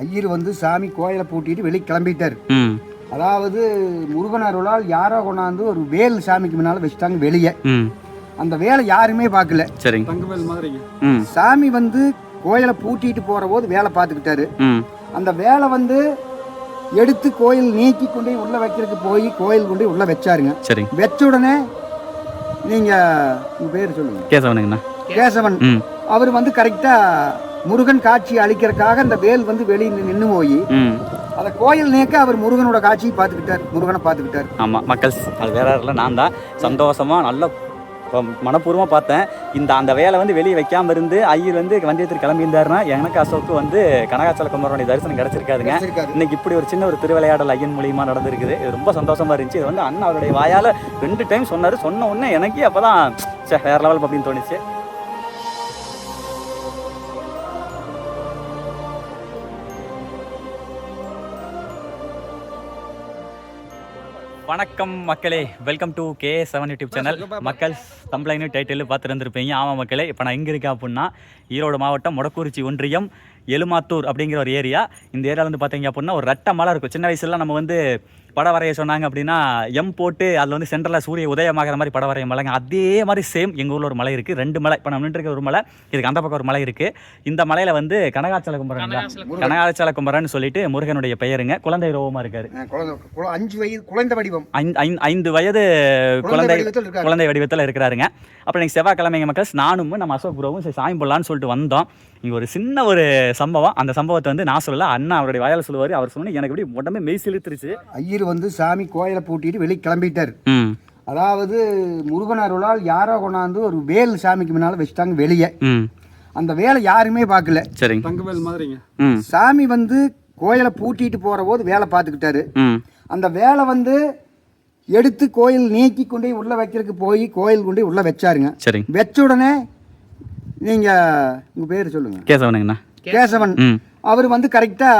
ஐயர் வந்து சாமி கோயிலை பூட்டிட்டு வெளியே கிளம்பிட்டார். அதாவது முருகன் அருளால் யாரோ கொண்டாந்து ஒரு வேல் சாமிக்கு முன்னால வச்சுட்டாங்க வெளியே. அந்த வேலை யாருமே பார்க்கல. சாமி வந்து கோயிலை பூட்டிட்டு போற போது வேலை பார்த்துக்கிட்டாரு. அந்த வேலை வந்து எடுத்து கோயில் நீக்கி கொண்டு உள்ள வைக்கிறதுக்கு போய் கோயில் கொண்டு உள்ள வச்சாருங்க. வச்ச உடனே நீங்க உங்க பேர் சொல்லுங்க. கேசவன். அவர் வந்து கரெக்டா முருகன் காட்சி அளிக்கிறதுக்காக அந்த வேல் வந்து வெளியே நின்று போய் அந்த கோயில் நேக்க அவர் முருகனோட காட்சியை பார்த்துக்கிட்டார், முருகனை பார்த்துக்கிட்டார். ஆமாம் மக்கள், அது வேற இல்லை, நான் தான் சந்தோஷமாக நல்ல மனப்பூர்வமாக பார்த்தேன். அந்த வேலை வந்து வெளியே வைக்காமல் இருந்து ஐயர் வந்து வந்தியத்தில் கிளம்பியிருந்தாருன்னா எனக்கு அசோக்கு வந்து கனகாச்சல குமரனுடைய தரிசனம் கிடச்சிருக்காதுங்க. இன்னைக்கு இப்படி ஒரு சின்ன ஒரு திருவிளையாடல் ஐயன் மூலியமாக நடந்திருக்குது. இது ரொம்ப சந்தோஷமாக இருந்துச்சு. இது வந்து அண்ணா அவருடைய வாயால் 2 டைம் சொன்னார். சொன்ன உடனே எனக்கு அப்போ தான் வேற லெவல் அப்படின்னு தோணுச்சு. வணக்கம் மக்களே, welcome to K7 YouTube channel. மக்கள் தம்ப்ளைன் டைட்டில் பார்த்துருந்துருப்பீங்க. ஆமாம் மக்களே, இப்போ நான் எங்கே இருக்கேன் அப்படின்னா ஈரோடு மாவட்டம் மொடக்குறிச்சி ஒன்றியம் எலுமாத்தூர் அப்படிங்கிற ஒரு ஏரியா. இந்த ஏரியாவில் வந்து பார்த்தீங்க அப்படின்னா ஒரு ரெட்டை மலை இருக்கும். சின்ன வயசுலாம் நம்ம வந்து படம் வரைய சொன்னாங்க அப்படின்னா எம் போட்டு அதில் வந்து சென்டரில் சூரிய உதயமாகிற மாதிரி படம் வரைய மலைங்க. அதே மாதிரி சேம் எங்கள் ஊரில் ஒரு மலை இருக்குது. 2 மலை. இப்போ நம்ம நின்றுருக்க ஒரு மலை, இதுக்கு அந்த பக்கம் ஒரு மலை இருக்குது. இந்த மலையில் வந்து கனகாச்சல குமரன் சொல்லிட்டு முருகனுடைய பெயருங்க. குழந்தை ரோகமாக இருக்காரு. 5 வயது குழந்தை வடிவம், 5 வயது குழந்தை வடிவத்தில் இருக்கிறாருங்க. அப்புறம் இன்னைக்கு செவ்வாய்க்கிழமைங்க மக்கள், நானும் நம்ம அசோக் குருவும் சாமி போடலான்னு சொல்லிட்டு வந்தோம். இங்கே ஒரு சின்ன ஒரு சம்பவம். அந்த சம்பவத்தை வந்து நான் சொல்லல, அண்ணா அவருடைய வாயால் சொல்லுவார். அவர் சொன்ன எனக்கு எப்படி உடம்பே மெய் சிலுத்துருச்சு. ஐயர் வந்து சாமி கோயிலை பூட்டிட்டு வெளியே கிளம்பிட்டார். அதாவது முருகன் அருளால் யாரோ கொண்டாந்து ஒரு வேல் சாமிக்கு முன்னால வச்சுட்டாங்க வெளியே. அந்த வேலை யாருமே பார்க்கல. சாமி வந்து கோயிலை பூட்டிட்டு போற போது வேலை பார்த்துக்கிட்டாரு. அந்த வேலை வந்து எடுத்து கோயில் நீக்கி கொண்டு உள்ள வைக்கிறதுக்கு போய் கோயில் கொண்டு உள்ள வச்சாருங்க. வச்ச உடனே நீங்க உங்க பேர் சொல்லுங்க. கேசவன். அவர் வந்து கரெக்டா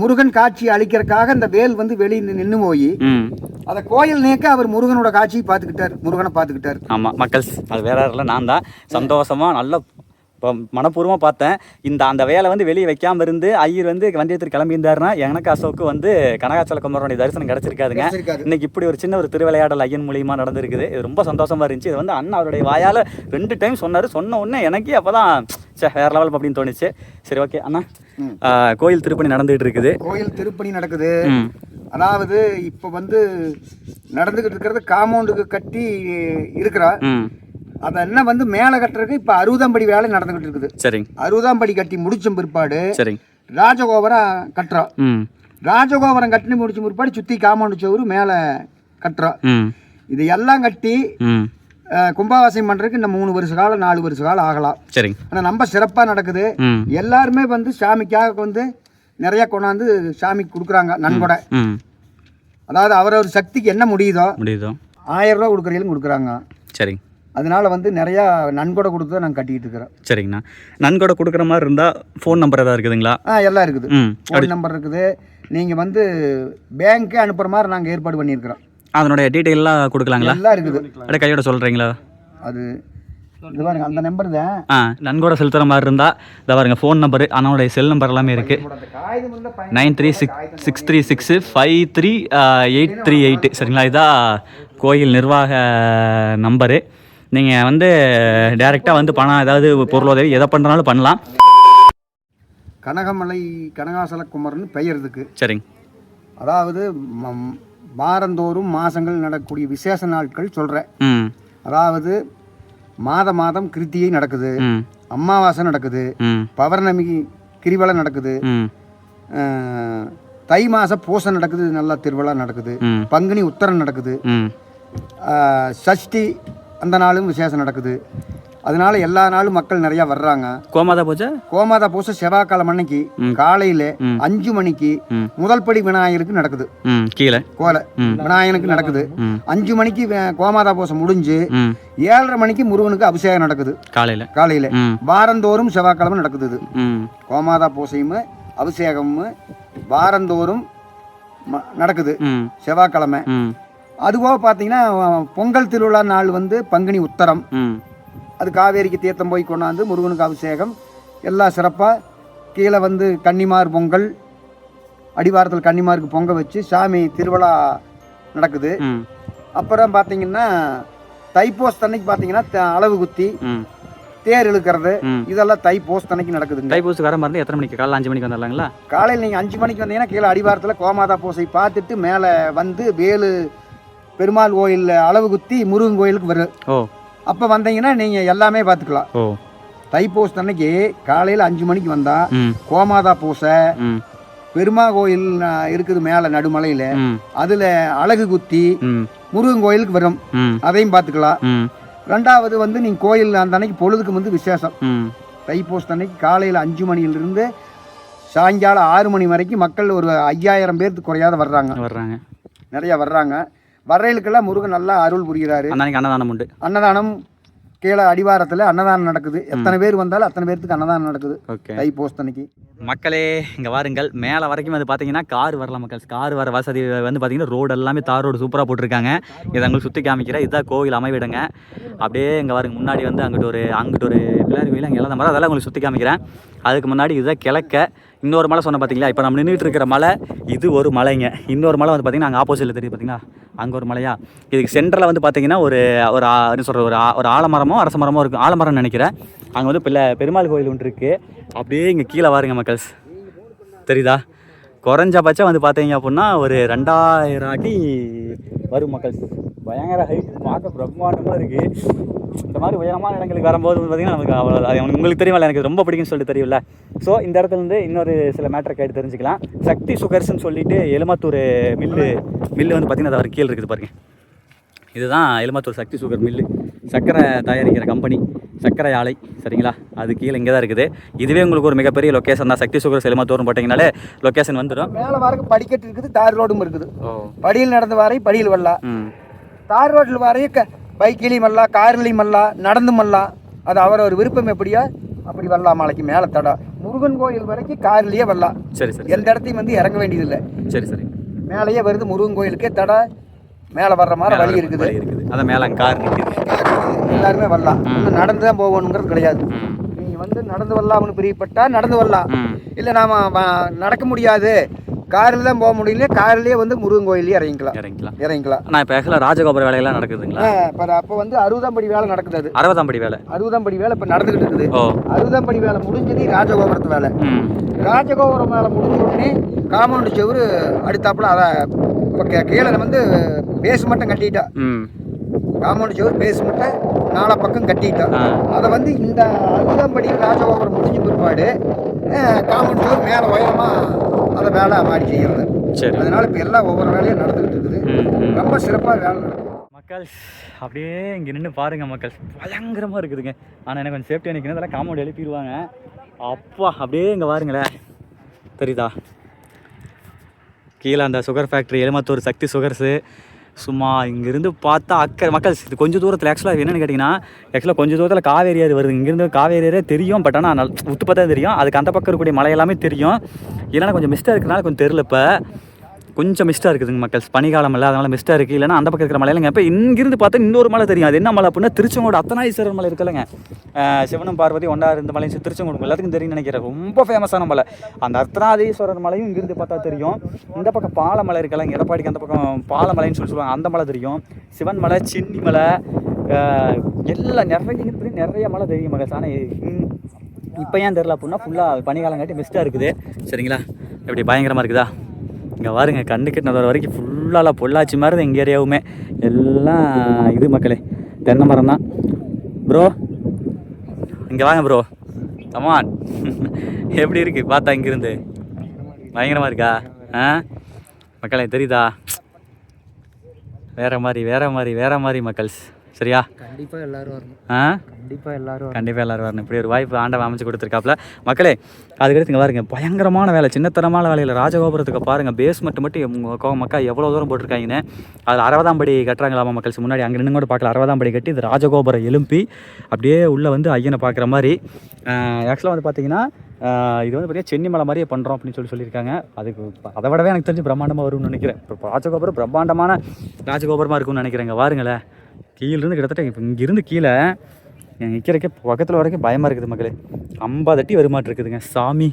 முருகன் காட்சி அளிக்கிறதுக்காக அந்த வேல் வந்து வெளியே நின்று போய் அந்த கோயில் நேக்க அவர் முருகனோட காட்சியை பார்த்துக்கிட்டார், முருகனை பார்த்துக்கிட்டார். ஆமாம் மக்கள், அது வேற இல்லை, நான் தான் சந்தோஷமாக நல்ல மனப்பூர்வமாக பார்த்தேன். அந்த வேலை வந்து வெளியே வைக்காமல் இருந்து ஐயர் வந்து வந்தியத்தில் கிளம்பியிருந்தாருன்னா எனக்கு அசோக்கு வந்து கனகாச்சல குமரனுடைய தரிசனம் கிடச்சிருக்காதுங்க. இன்னைக்கு இப்படி ஒரு சின்ன ஒரு திருவிளையாடல் ஐயன் மூலியமாக நடந்திருக்குது. இது ரொம்ப சந்தோஷமாக இருந்துச்சு. இது வந்து அண்ணா அவருடைய வாயால் 2 டைம் சொன்னார். சொன்ன உடனே எனக்கு அப்போ தான் வேற லெவல் அப்படின்னு தோணுச்சு. சரி, ஓகே அண்ணா, கோயில் திருப்பணி நடந்துகிட்டு இருக்குது. கோயில் திருப்பணி நடக்குது. அதாவது இப்போ வந்து நடந்துகிட்டு இருக்கிறது காம்பவுண்டுக்கு கட்டி இருக்கிறா. அதை என்ன வந்து மேலே கட்டுறதுக்கு இப்போ 60ஆம் படி வேலை நடந்துகிட்டு இருக்குது. 60ஆம் படி கட்டி முடிச்ச பிற்பாடு ராஜகோபுரம் கட்டுறோம். ராஜகோபுரம் கட்டி முடிச்ச பிற்பாடு சுற்றி காம்பவுண்டு சோறு மேலே கட்டுறோம். இது எல்லாம் கட்டி கும்பாவாசியம் பண்றதுக்கு இந்த 3 வருஷ காலம் 4 வருஷ காலம் ஆகலாம். ஆனால் ரொம்ப சிறப்பாக நடக்குது. எல்லாருமே வந்து சாமிக்காக வந்து நிறைய கொண்டாந்து சாமிக்கு கொடுக்குறாங்க நன்கொடை. அதாவது அவரவர் சக்திக்கு என்ன முடியுதோ 1000 ரூபா கொடுக்குறீங்களும் கொடுக்குறாங்க. அதனால வந்து நிறையா நன்கொடை கொடுத்து நாங்கள் கட்டிக்கிட்டு இருக்கிறோம். சரிங்கண்ணா, நன்கொடை கொடுக்குற மாதிரி இருந்தால் ஃபோன் நம்பர் ஏதாவது இருக்குதுங்களா? எல்லாம் இருக்குது. ஃபோன் நம்பர் இருக்குது. நீங்கள் வந்து பேங்க்கே அனுப்புகிற மாதிரி நாங்கள் ஏற்பாடு பண்ணியிருக்கிறோம். அதனுடைய டீட்டெயிலாம் கொடுக்கலாங்களா? எல்லாம் இருக்குது. அப்படியே கையோட சொல்கிறீங்களா? அது இது பாருங்க, அந்த நம்பர் தான். நன்கொடை செலுத்துகிற மாதிரி இருந்தால் இதை பாருங்க, ஃபோன் நம்பரு, அண்ணனுடைய செல் நம்பர் எல்லாமே இருக்குது. 9366535838. சரிங்களா? இதுதான் கோயில் நிர்வாக நம்பரு. நீங்கள் வந்து டைரெக்டாக வந்து பணம் ஏதாவது பொருளுதவி எதை பண்ணுறனாலும் பண்ணலாம். கனகமலை கனகாசல குமரன் பெயர்துக்கு. சரிங்க. அதாவது வாரந்தோறும் மாதங்கள் நடக்கக்கூடிய விசேஷ நாட்கள் சொல்கிறேன். அதாவது மாதம் கிருத்திகை நடக்குது, அமாவாசை நடக்குது, பௌர்ணமி கிரிவலம் நடக்குது, தை மாத பூசம் நடக்குது, நல்லா திருவிழா நடக்குது, பங்குனி உத்தரம் நடக்குது, சஷ்டி அந்த நாளும் விசேஷம் நடக்குது. அதனால எல்லா நாளும் மக்கள் நிறைய வர்றாங்க. கோமாதா பூஜை செவ்வாய்க்கிழமை அன்னைக்கு காலையில 5 மணிக்கு முதல் படி விநாயகருக்கு நடக்குது. கீழே கோல விநாயகனுக்கு நடக்குது. 5 மணிக்கு கோமாதா பூஜை முடிஞ்சு 7:30 மணிக்கு முருகனுக்கு அபிஷேகம் நடக்குது. காலையில வாரந்தோறும் செவ்வாய்க்கிழமை நடக்குது. இது கோமாதா பூஜையும் அபிஷேகமும் வாரந்தோறும் நடக்குது செவ்வாய்க்கிழமை. அதுபோக பார்த்தீங்கன்னா பொங்கல் திருவிழா நாள் வந்து பங்குனி உத்தரம். அது காவேரிக்கு தீர்த்தம் போய் கொண்டாந்து முருகனுக்கு அபிஷேகம் எல்லாம் சிறப்பாக. கீழே வந்து கன்னிமார் பொங்கல், அடிவாரத்தில் கன்னிமாருக்கு பொங்க வச்சு சாமி திருவிழா நடக்குது. அப்புறம் பார்த்தீங்கன்னா தைப்பூசத்து அன்னைக்கு பார்த்தீங்கன்னா அளவு குத்தி தேர் இழுக்கிறது இதெல்லாம் தைப்பூசத்து அன்னைக்கு நடக்குது. தைப்பூசத்துக்கு வர மாதிரி எத்தனை மணிக்கு? காலையில் 5 மணிக்கு வந்துடலாங்களா? காலையில் நீங்கள் 5 மணிக்கு வந்தீங்கன்னா கீழே அடிவாரத்தில் கோமாதா பூசை பார்த்துட்டு மேலே வந்து வேலு பெருமாள் கோயில் அளவு குத்தி முருகன் கோயிலுக்கு வரும். அப்போ வந்தீங்கன்னா நீங்கள் எல்லாமே பார்த்துக்கலாம். தைப்பூசத்து அன்னைக்கு காலையில் 5 மணிக்கு வந்தால் கோமாதா பூசை பெருமா கோயில் இருக்குது மேலே நடுமலையில், அதில் அழகு குத்தி முருகன் கோயிலுக்கு வரும், அதையும் பார்த்துக்கலாம். ரெண்டாவது வந்து நீங்கள் கோயில் அந்த அன்னைக்கு பொழுதுக்கு வந்து விசேஷம். தைப்பூசத்து அன்னைக்கு காலையில் 5 மணியிலிருந்து சாயங்காலம் 6 மணி வரைக்கும் மக்கள் ஒரு 5000 பேருக்கு குறையாத வர்றாங்க. நிறையா வர்றாங்க. வர்றதுக்கெல்லாம் முருகன் நல்லா அருள் புரிகிறாரு. அன்னதானம் உண்டு. அன்னதானம் கீழே அடிவாரத்தில் அன்னதானம் நடக்குது. எத்தனை பேர் வந்தாலும் அத்தனை பேருக்கு அன்னதானம் நடக்குது தைப்பூசத்து அன்னைக்கு. மக்களே இங்கே வாருங்கள், மேலே வரைக்கும் வந்து பார்த்தீங்கன்னா கார் வரலாம் மக்கள். கார் வர வசதி வந்து பார்த்தீங்கன்னா ரோடு எல்லாமே தார் ரோடு சூப்பராக போட்டிருக்காங்க. இதை உங்களுக்கு சுற்றி காமிக்கிறேன். இதுதான் கோவில் அமைவிடுங்க. அப்படியே இங்கே வாருங்க, முன்னாடி வந்து அங்கிட்டு ஒரு பிள்ளையார் கோயில் அங்கே எல்லாம் அதெல்லாம் உங்களுக்கு சுற்றி காமிக்கிறேன். அதுக்கு முன்னாடி இதுதான் கிழக்க இன்னொரு மலை சொன்ன பார்த்தீங்களா? இப்போ நம்ம நின்றுட்டு இருக்கிற மலை இது ஒரு மலைங்க. இன்னொரு மலை வந்து பார்த்தீங்கன்னா அங்கே ஆப்போசிட்டில் தெரியுது பார்த்தீங்களா, அங்கே ஒரு மலையா. இதுக்கு சென்டரில் வந்து பார்த்தீங்கன்னா ஒரு என்ன சொல்கிற ஒரு ஆலமரமோ அரச மரமோ இருக்கும், ஆலமரம்னு நினைக்கிறேன். அங்கே வந்து பெருமாள் கோயில் ஒன்று இருக்குது. அப்படியே இங்கே கீழே வாருங்க மக்கள்ஸ், தெரியுதா? குறைஞ்சபட்சம் வந்து பார்த்தீங்க அப்படின்னா ஒரு 2000 அடி வரும் மக்கள்ஸ். பயங்கர ஹைட், பார்க்க பிரம்மாண்டமாக இருக்குது. இந்த மாதிரி உயரமான இடங்களுக்கு வரும்போது பார்த்தீங்கன்னா நமக்கு அவ்வளோ உங்களுக்கு தெரியுமில்ல, எனக்கு ரொம்ப பிடிக்கும்னு சொல்லிட்டு தெரியும்ல. ஸோ இந்த இடத்துலேருந்து இன்னொரு சில மேட்டரை கேட்டு தெரிஞ்சுக்கலாம். சக்தி சுகர்ஸ்ன்னு சொல்லிட்டு எலுமத்தூர் மில்லு வந்து பார்த்தீங்கன்னா அது கீழே இருக்குது பாருங்கள். இதுதான் எலுமத்தூர் சக்தி சுகர் மில்லு, சர்க்கரை தயாரிக்கிற கம்பெனி, சர்க்கரை ஆலை, சரிங்களா? அது கீழே இங்கே தான் இருக்குது. இதுவே உங்களுக்கு ஒரு மிகப்பெரிய லொக்கேஷன் தான். சக்தி சுகர்ஸ் எலுமத்தூர்னு போட்டிங்கனாலே லொக்கேஷன் வந்துடும். மேலே வரைக்கும் படிக்கட்டு இருக்குது, தார் ரோடும் இருக்குது. படியில் நடந்து வரை படியில் வரலாம், தார் ரோட்டில் வரையும் பைக்கிலையும் வரலாம், கார்லையும் வரலாம், நடந்தும் வரலாம். அது அவரவர் விருப்பம் எப்படியோ அப்படி வரலாம். மலைக்கு மேலே தடம் முருகன் கோயில் வரைக்கும் கார்லேயே வரலாம். சரி, எந்த இடத்தையும் வந்து இறங்க வேண்டியதில்லை. சரி, மேலேயே வருது முருகன் கோயிலுக்கே தடம். மேலே வர்ற மாதிரி வழி இருக்குது. அதான் மேலே கார் எல்லாருமே வரலாம். நடந்து தான் போகணுங்கிறது கிடையாது. நீங்கள் வந்து நடந்து வரலாம்னு பிரியப்பட்டா நடந்து வரலாம். இல்லை நாம் நடக்க முடியாது, காரில் தான் போக முடியல, கார்லேயே வந்து முருகன் கோயிலே இறங்கிக்கலாம். நான் இப்போ ஆக்சுவலாக ராஜகோபுர வேலையெல்லாம் நடக்குதுங்களா? அப்போ வந்து 60ஆம் படி வேலை நடக்குது. அது 60ஆம் படி வேலை இப்போ நடந்துகிட்டு இருக்குது. 60ஆம் படி வேலை முடிஞ்சது ராஜகோபுரத்து வேலை. ராஜகோபுரம் வேலை முடிஞ்ச உடனே காம்பவுண்டு செவரு அடுத்தாப்புல அதை இப்போ கீழே வந்து பேஸ் மட்டும் கட்டிட்டா. காம்பவுண்டு செவரு பேஸ் மட்டும் 4 பக்கம் கட்டிட்டா. அதை வந்து இந்த 60ஆம் படி ராஜகோபுரம் முடிஞ்ச பிற்பாடு காம்பவுண்டு செவரு மேலே உயரமாக அதை வேலை மாடி செய்கிறது. அதனால இப்போ எல்லாம் ஒவ்வொரு வேலையும் நடந்துகிட்டு இருக்குது. ரொம்ப சிறப்பாக வேலை நடக்குது. மக்கள் அப்படியே இங்கே நின்று பாருங்கள் மக்கள், பயங்கரமாக இருக்குதுங்க. ஆனால் எனக்கு கொஞ்சம் சேஃப்டியாக நிற்கணும், அதெல்லாம் காம்பவுண்ட் எழுப்பிடுவாங்க. அப்பா அப்படியே இங்கே பாருங்களேன், தெரியுதா? கீழே அந்த சுகர் ஃபேக்ட்ரி எலுமத்தூர் சக்தி சுகர்ஸு. சும்மா இங்கேருந்து பார்த்தா மக்கள் இது கொஞ்சம் தூரத்தில் ஆக்சுவலாக என்னென்னு கேட்டிங்கன்னா, கொஞ்சம் தூரத்தில் காவேரி ஏரி வருது. இங்கேருந்து காவேரி ஏரியே தெரியும், பட் ஆனால் உத்து பார்த்தா தெரியும். அதுக்கு அந்த பக்கம் இருக்கக்கூடிய மலை எல்லாமே தெரியும். இல்லைன்னா கொஞ்சம் மிஸ்டாக இருக்கிறனால கொஞ்சம் தெரியல. இப்போ கொஞ்சம் மிஸ்டாக இருக்குதுங்க மக்கள், பனிக்காலம் இல்லை, அதனால் மிஸ்டாக இருக்குது. இல்லைனா அந்த பக்கம் இருக்கிற மலையிலங்க இப்போ இங்கிருந்து பார்த்தா இன்னொரு மலை தெரியும். அது என்ன மலை அப்படின்னா திருச்செங்கோடு அத்தனாஈஸ்வரர் மலை இருக்குல்லங்க, சிவனும் பார்வதி ஒன்றார் இந்த மலையும் திருச்செங்கோடு எல்லாத்துக்கும் தெரியும்னு நினைக்கிறேன். ரொம்ப ஃபேமஸான மலை அந்த அர்த்தநாதீஸ்வரர் மலையும் இங்கிருந்து பார்த்தா தெரியும். இந்த பக்கம் பாலமலை இருக்கலங்க, எடப்பாடிக்கு அந்த பக்கம் பாலமலைன்னு சொல்லுவாங்க, அந்த மலை தெரியும். சிவன் மலை, சின்னி மலை, எல்லாம் நிறைய மலை தெரியும் மக்கள். ஆனால் இப்போ ஏன் தெரில அப்படின்னா ஃபுல்லாக பனிக்காலம் காட்டி மிஸ்டாக இருக்குது. சரிங்களா? எப்படி பயங்கரமாக இருக்குதா? இங்கே பாருங்க, கண்ணு கிட்ட வர வரைக்கும் ஃபுல்லாக பொள்ளாச்சி மாதிரி தான் எங்கள் ஏரியாவுமே. எல்லாம் இது மக்களே, தென்னை மரம் தான். ப்ரோ இங்கே வாங்க ப்ரோ, கமான். எப்படி இருக்குது பார்த்தா இங்கேருந்து? பயங்கரமாக இருக்கா? மக்களே தெரியுதா? வேறு மாதிரி மக்கள்ஸ். சரியா? கண்டிப்பாக எல்லோரும் வரணும். கண்டிப்பாக எல்லோரும் வரணும். இப்படி ஒரு வாய்ப்பு ஆண்டவன் அமைச்சு கொடுத்துருக்காப்புல. மக்களே அதுக்கடுத்து இங்கே பாருங்க, பயங்கரமான வேலை, சின்னத்தனமான வேலையில் ராஜகோபுரத்துக்கு பாருங்கள், பேஸ்மெண்ட் மட்டும் மக்கா எவ்வளோ தூரம் போட்டிருக்காங்கன்னு. அதில் 60ஆம் படி கட்டுறாங்களாமா மக்கள்ஸ். முன்னாடி அங்கே நின்று கூட பார்க்கல, 60ஆம் படி கட்டி இது ராஜகோபுரம் எழுப்பி அப்படியே உள்ளே வந்து ஐயனை பார்க்குற மாதிரி. ஆக்சுவலாக வந்து பார்த்தீங்கன்னா இது வந்து பார்த்தீங்கன்னா சென்னி மலை மாதிரியே பண்ணுறோம் அப்படின்னு சொல்லியிருக்காங்க. அதுக்கு அதை விடவே எனக்கு தெரிஞ்சு பிரம்மாண்டமாக வரும்னு நினைக்கிறேன். இப்போ ராஜகோபுரம் பிரம்மாண்டமான ராஜகோபுரமாக இருக்கும்னு நினைக்கிறேங்க. பாருங்களேன், கீழேருந்து கிட்டத்தட்ட இப்போ இங்கேருந்து கீழே நிற்கிறக்கே பக்கத்தில் வரைக்கும் பயமாக இருக்குது மக்களே. 50 அடி வருமாட்டு இருக்குதுங்க சாமி.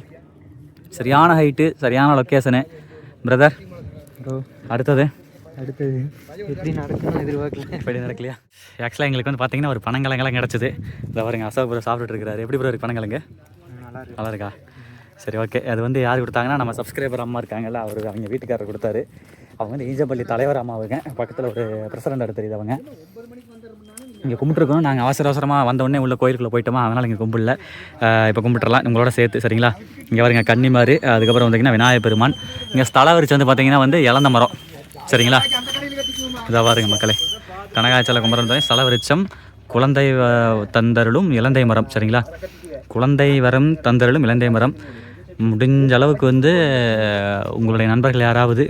சரியான ஹைட்டு, சரியான லொக்கேஷனு. பிரதர் அடுத்தது எப்படி நடக்கணும்னு எதிர்பார்க்கல. இப்படி நடக்கலையா? ஆக்சுவலாக எங்களுக்கு வந்து பார்த்தீங்கன்னா ஒரு பனங்கிழங்கெல்லாம் கிடச்சிது. இதை பாருங்க அசோக் ப்ரோ சாப்பிட்டுட்டு இருக்காரு. எப்படி ப்ரோ இருக்கு பனங்கிழங்கு? நல்லா இருக்கா? சரி ஓகே. அது வந்து யார் கொடுத்தாங்கன்னா நம்ம சப்ஸ்கிரைபர் அம்மா இருக்காங்கல்ல, அவர் அவங்க வீட்டுக்காரர் கொடுத்தாரு. அவங்க வந்து ஈஜப்பள்ளி தலைவர் அம்மாவுங்க, பக்கத்தில் ஒரு பிரசிடண்ட் எடுத்துருது. அவங்க இங்கே கும்பிட்டுருக்கோம். நாங்கள் அவசரமாக வந்தோடனே உள்ள கோயிலுக்குள்ளே போயிட்டோமா, அதனால் இங்கே கும்பிடல. இப்போ கும்பிட்டுறலாம் உங்களோட சேர்த்து. சரிங்களா? இங்கே பாருங்க கன்னிமாரி, அதுக்கப்புறம் வந்தீங்கன்னா விநாயகர் பெருமான். இங்கே ஸ்தல வரிச்சு வந்து பார்த்தீங்கன்னா வந்து இளந்த மரம். சரிங்களா? இதாக பாருங்க மக்களே, கனகாச்சல குமரன் ஸ்தல விருட்சம், குழந்தை தந்தருளும் இலந்தை மரம். சரிங்களா? குழந்தை வரம் தந்தருளும் இலந்தை மரம். முடிஞ்ச அளவுக்கு வந்து உங்களுடைய நண்பர்கள் யாராவது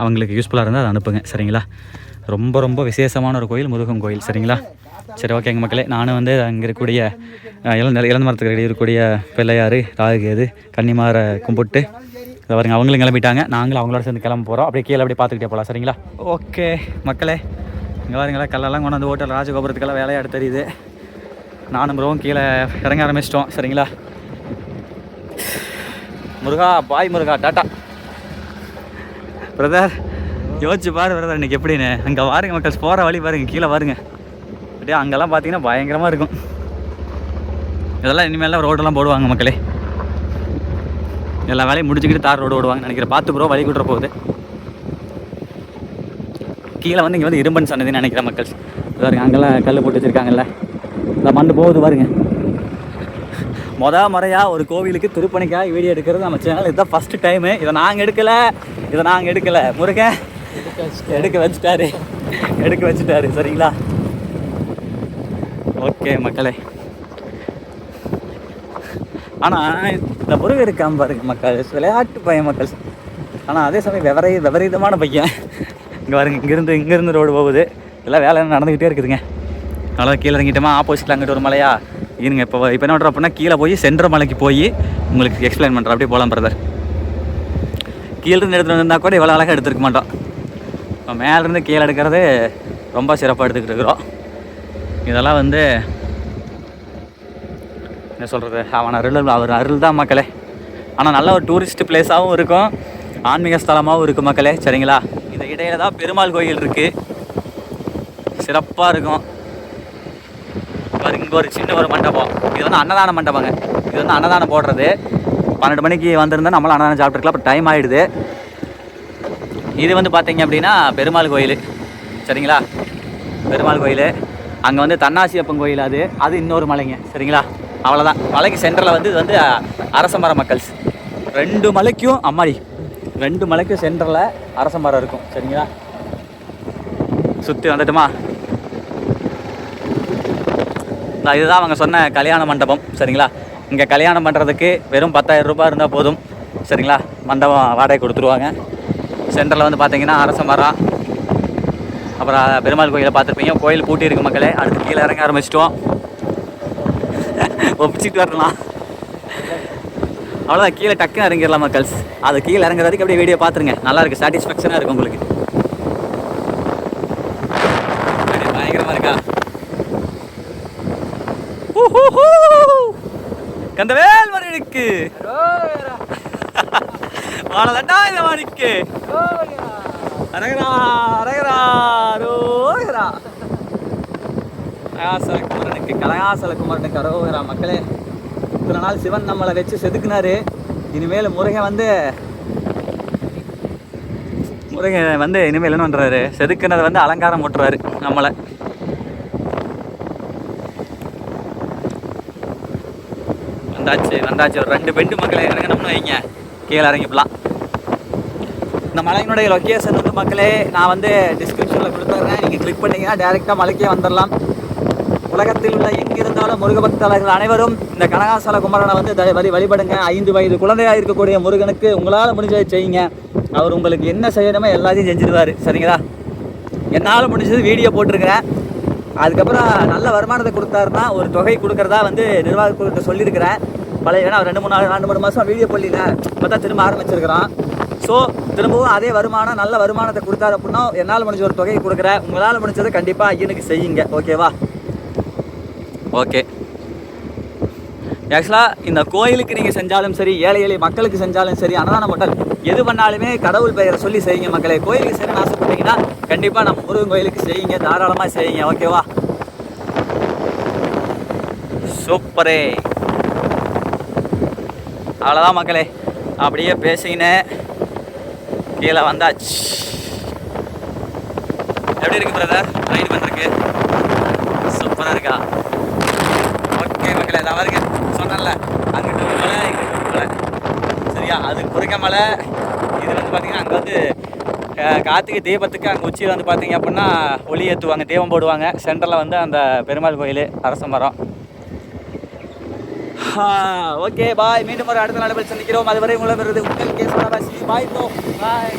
அவங்களுக்கு யூஸ்ஃபுல்லாக இருந்தால் அதை அனுப்புங்க. சரிங்களா? ரொம்ப ரொம்ப விசேஷமான ஒரு கோயில், முருகன் கோயில். சரிங்களா? சரி ஓகேங்க மக்களே, நானும் வந்து அங்கே இருக்கக்கூடிய இளந்த மரத்துக்கு இருக்கக்கூடிய பிள்ளையார், ராகுகேது, கன்னிமாரை கும்பிட்டு இதை பாருங்க அவங்களும் கிளம்பிட்டாங்க. நாங்களும் அவங்களோட சேர்ந்து கிளம்ப போகிறோம். அப்படியே கீழே அப்படியே பார்த்துக்கிட்டே போகலாம். சரிங்களா? ஓகே மக்களே, இங்கே பாருங்களா கல்லெல்லாம் கொண்டு வந்து ஹோட்டல் ராஜகோபுரத்துக்கெல்லாம் வேலையாடு தெரியுது. நானும் ப்ரோவும் கீழே இறங்க ஆரம்பிச்சிட்டோம். சரிங்களா? முருகா பாய் முருகா டாட்டா. பிரதர் யோசிச்சு பாரு பிரதர் இன்றைக்கி எப்படின்னு. அங்கே பாருங்க மக்கள், போகிற வழி பாருங்க, கீழே பாருங்க. அப்படியே அங்கெல்லாம் பார்த்தீங்கன்னா பயங்கரமாக இருக்கும். இதெல்லாம் இனிமேலாம் ரோடெல்லாம் போடுவாங்க மக்களே. எல்லா வேலையும் முடிச்சுக்கிட்டு தார் ரோடு ஓடுவாங்க நினைக்கிறேன். பார்த்து ப்ரோ வழி கூட்டுற போகுது. கீழே வந்து இங்கே வந்து இரும்பன் சொன்னதுன்னு நினைக்கிறேன் மக்கள். பாருங்க அங்கெல்லாம் கல் போட்டு வச்சுருக்காங்கல்ல, இந்த மண்ணு போகுது பாருங்க. முறையாக ஒரு கோவிலுக்கு திருப்பணிக்காக வீடியோ எடுக்கிறது நம்ம சேனல் இதுதான் ஃபஸ்ட்டு டைமு. இதை நாங்கள் எடுக்கலை முருகன் எடுக்க வச்சுட்டாரு. சரிங்களா? ஓகே மக்களே, ஆனால் இந்த முருகன் இருக்காம பாருங்க மக்கள், விளையாட்டு பையன் மக்கள். ஆனால் அதே சமயம் விபரீதமான பையன். இங்கே பாருங்க, இங்கேருந்து ரோடு போகுது. இதெல்லாம் வேலை நடந்துக்கிட்டே இருக்குதுங்க. அவ்வளோ கீழே இறங்கிட்டோமா, ஆப்போசிட்டில் அங்கிட்டு ஒரு மலையா இருங்க. இப்போ என்ன பண்ணுறோம் அப்படின்னா, கீழே போய் சென்ற மலைக்கு போய் உங்களுக்கு எக்ஸ்பிளைன் பண்ணுறேன். அப்படியே போகலாம் பிரதர். கீழேருந்து எடுத்துகிட்டு வந்திருந்தால் கூட இவ்வளோ அழகாக எடுத்துருக்க மாட்டோம். இப்போ மேலேருந்து கீழே எடுக்கிறது ரொம்ப சிறப்பாக எடுத்துக்கிட்டு இருக்கிறோம். இதெல்லாம் வந்து என்ன சொல்கிறது, அவர் அருள் தான் மக்களே. ஆனால் நல்ல ஒரு டூரிஸ்ட் பிளேஸாகவும் இருக்கும், ஆன்மீக ஸ்தலமாகவும் இருக்குது மக்களே. சரிங்களா? இந்த இடையில தான் பெருமாள் கோயில் இருக்குது, சிறப்பாக இருக்கும். இங்கே ஒரு சின்ன ஒரு மண்டபம், இது வந்து அன்னதான மண்டபங்க. இது வந்து அன்னதானம் போடுறது. 12 மணிக்கு வந்திருந்தால் நம்மளும் அன்னதானம் சாப்பிட்டுருக்கலாம். இப்போ டைம் ஆகிடுது. இது வந்து பார்த்தீங்க அப்படின்னா பெருமாள் கோயில். சரிங்களா? பெருமாள் கோயில். அங்கே வந்து தன்னாசியப்பன் கோயில், அது இன்னொரு மலைங்க. சரிங்களா? அவ்வளோதான். மலைக்கு சென்டரில் வந்து இது வந்து அரச மர மக்கள்ஸ். 2 மலைக்கும் சென்டரில் அரச மரம் இருக்கும். சரிங்களா? சுற்றி வந்துட்டுமா, இதுதான் அவங்க சொன்ன கல்யாண மண்டபம். சரிங்களா? இங்கே கல்யாணம் பண்ணுறதுக்கு வெறும் 10,000 ரூபாய் இருந்தால் போதும். சரிங்களா? மண்டபம் வாடகை கொடுத்துருவாங்க. சென்டரில் வந்து பார்த்தீங்கன்னா அரச மரம். அப்புறம் பெருமாள் கோயிலை பார்த்துருப்பீங்க. கோயில் பூட்டி இருக்கு மக்களே. அடுத்து கீழே இறங்க ஆரம்பிச்சிட்டோம். ஒப்பிச்சிட்டு வரலாம். அவ்வளோதான், கீழே டக்குன்னு இறங்கிடலாம் மக்கள்ஸ். அது கீழே இறங்குறதுக்கு அப்படியே வீடியோ பார்த்துருங்க. நல்லாயிருக்கு, சாட்டிஸ்ஃபேக்ஷனாக இருக்கும் உங்களுக்கு. பயங்கரமாக இருக்கா? கந்தவேல் மணிக்கு வாழலண்டா இந்த மணிக்கு. கனகாசல குமரனுக்கு அரோகரா மக்களே. இத்தனை நாள் சிவன் நம்மளை வச்சு செதுக்குனாரு. இனிமேல் முருகன் வந்து இனிமேல் என்ன பண்ணுறாரு, செதுக்குனதை வந்து அலங்காரம் போட்டுறாரு நம்மளை. வந்தாச்சு ஒரு 2 பெண்டு மக்களை இறங்கணும்னு வைங்க, கீழே இறங்கிப்பலாம். இந்த மலையினுடைய லொக்கேஷன் வந்து மக்களே நான் வந்து டிஸ்கிரிப்ஷனில் கொடுத்துட்றேன். நீங்கள் கிளிக் பண்ணிங்கன்னா டேரெக்டாக மலைக்கே வந்துடலாம். உலகத்தில் உள்ள எங்கிருந்தாலும் முருக பக்தர்கள் அனைவரும் இந்த கனகாசல குமரனை வந்து வழிபடுங்க. 5 வயது குழந்தையாக இருக்கக்கூடிய முருகனுக்கு உங்களால் முடிஞ்சதை செய்யுங்க. அவர் உங்களுக்கு என்ன செய்யணுமோ எல்லாத்தையும் செஞ்சுடுவார். சரிங்களா? என்னால் முடிஞ்சது வீடியோ போட்டிருக்கிறேன். அதுக்கப்புறம் நல்ல வருமானத்தை கொடுத்தாருன்னா ஒரு தொகை கொடுக்குறதா வந்து நிர்வாகத்தை சொல்லியிருக்கிறேன். ஏன்னா 2-3 மாதம் வீடியோ போடல, இப்போ தான் திரும்ப ஆரம்பிச்சிருக்கிறோம். ஸோ திரும்பவும் அதே வருமானம், நல்ல வருமானத்தை கொடுத்தாரு அப்படின்னா என்னால் முடிஞ்ச ஒரு தொகையை கொடுக்குறேன். உங்களால் முடிஞ்சதை கண்டிப்பாக ஐயனுக்கு செய்யுங்க. ஓகேவா? ஓகே, ஆக்சுவலாக இந்த கோயிலுக்கு நீங்கள் செஞ்சாலும் சரி, ஏழை எளிய மக்களுக்கு செஞ்சாலும் சரி, அன்னதானம் ஹோட்டல் எது பண்ணாலுமே கடவுள் பெயரை சொல்லி செய்யுங்க மக்களே. கோயிலுக்கு செய்யணும்னு ஆசைப்பட்டீங்கன்னா கண்டிப்பாக நம்ம முருகன் கோயிலுக்கு செய்யுங்க, தாராளமாக செய்யுங்க. ஓகேவா? சூப்பரே. அவ்வளோதான் மக்களே, அப்படியே பேசிக்கினேன் கீழே வந்தாச்சு. எப்படி இருக்கு பிரதர் ரைட் பண்ணுறதுக்கு? சூப்பராக இருக்கா? ஓகே மக்களே, நான் வருங்க சொன்னேன்ல, அங்கிட்டு ஒரு மலை இங்கிட்டு ஒரு மலை, சரியா? அது குறைக்க மலை. இது வந்து பார்த்தீங்கன்னா அங்கே வந்து கார்த்திகை தீபத்துக்கு அங்கே உச்சியில் வந்து பார்த்தீங்க அப்படின்னா ஒளி ஏற்றுவாங்க, தீபம் போடுவாங்க. சென்டரில் வந்து அந்த பெருமாள் கோயில், அரச மரம். ஓகே பாய், மீண்டும் ஒரு அடுத்த நடைபெற சந்திக்கிறோம். அதுவரை உங்களிடமிருந்து உங்கள் கேஸ் பாய் ப்ரோ, பாய்.